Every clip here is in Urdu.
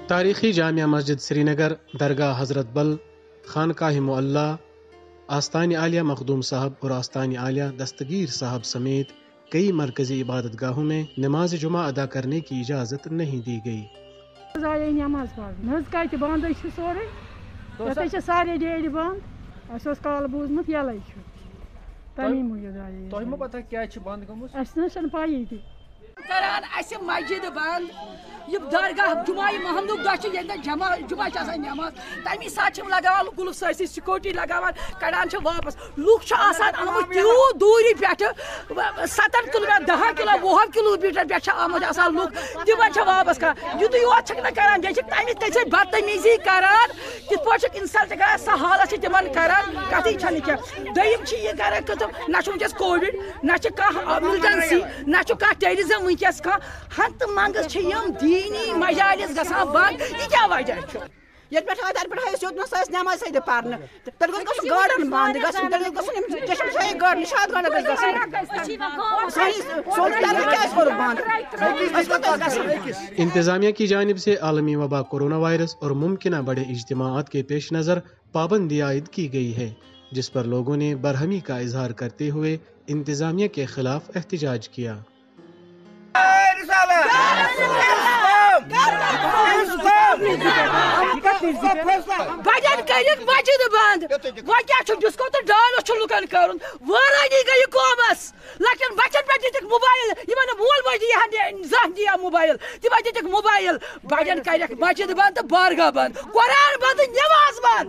تاریخی جامع مسجد سری نگر، درگاہ حضرت بل، خانقاہ معلیٰ، آستان عالیہ مخدوم صاحب اور آستان عالیہ دستگیر صاحب سمیت کئی مرکزی عبادت گاہوں میں نماز جمعہ ادا کرنے کی اجازت نہیں دی گئی۔ نماز پڑھ بند سورے سارے ڈیری بند کال بوزمت یلے تمی موجود تمہیں پتہ کیا بند گمت پی کران مسجد بند یہ درگاہ جمعہ محمد دہ جمعہ نماز تمی سات لگان گلوک سرسی سکوٹی لگان کڑان واپس لوگ آمت تیوت دوری پہ 7 کلو 10 کلو 20 کلو میٹر پہ آمد لوگ تمہیں واپس کران یوت یوت کران تمہیں تھی بدتمیزی کران کت پہ انسلٹ کران سہ حالت تم کران کتھی کی دم یہ کران نہ ونکس کووڈ نہ ملٹنسی نہ ٹیرزم ونکس ہنت منگس دینی مجالس گھان بند یہ کیا وجہ یت پہ تر پہ نماز سید پڑھنے تیل گھس گاڑن بند گھن گاڑ نشاد گاڑ انتظامیہ کی جانب سے عالمی وبا کورونا وائرس اور ممکنہ بڑے اجتماعات کے پیش نظر پابندی عائد کی گئی ہے، جس پر لوگوں نے برہمی کا اظہار کرتے ہوئے انتظامیہ کے خلاف احتجاج کیا۔ بجن کرک مسجد بند وجہ ڈسکو تو ڈانس لکن کرن وارانی گئی قومس لکن بچن پہ دتک موبائل یہ مول موج زن دیا موبائل تم دتک موبائل بجن کرک مسجد بند تو بارگاہ بند قرآن بند نماز بند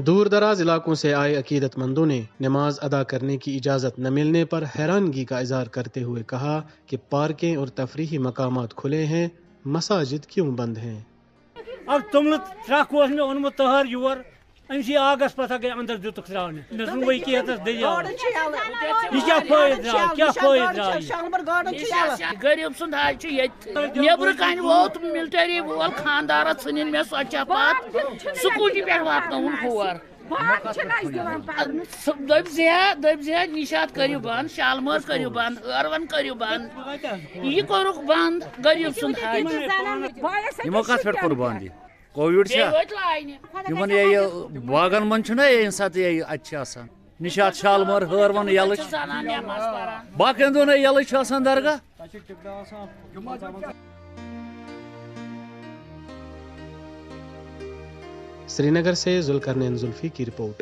دور دراز علاقوں سے آئے عقیدت مندوں نے نماز ادا کرنے کی اجازت نہ ملنے پر حیرانگی کا اظہار کرتے ہوئے کہا کہ پارکیں اور تفریحی مقامات کھلے ہیں، مساجد کیوں بند ہیں؟ اب تم ٹرک میں اونمت تہر یور امسی آگس پتہ گئی اندر دتک ترانے وہی کی دریا یہ کیا غریب سند حال نیبر کن ووت ملٹری وول خاندار ژھنن مے سۄچہ پات سکوٹی پہ واتن ہور دپ زیا نشاد کرو بند شالمٲر کرو بند ہٲروَن کرو بند یہ کورُکھ بند غریب سند حال یمو کت پہ کور بند کووڈ باغن من یمہ سات اتہ نشاد شالمٲر ہٲروَن یلہٕ باقین دۄہن یلہٕ درگاہ۔ سری نگر سے ذوالقرنین زلفی کی رپورٹ۔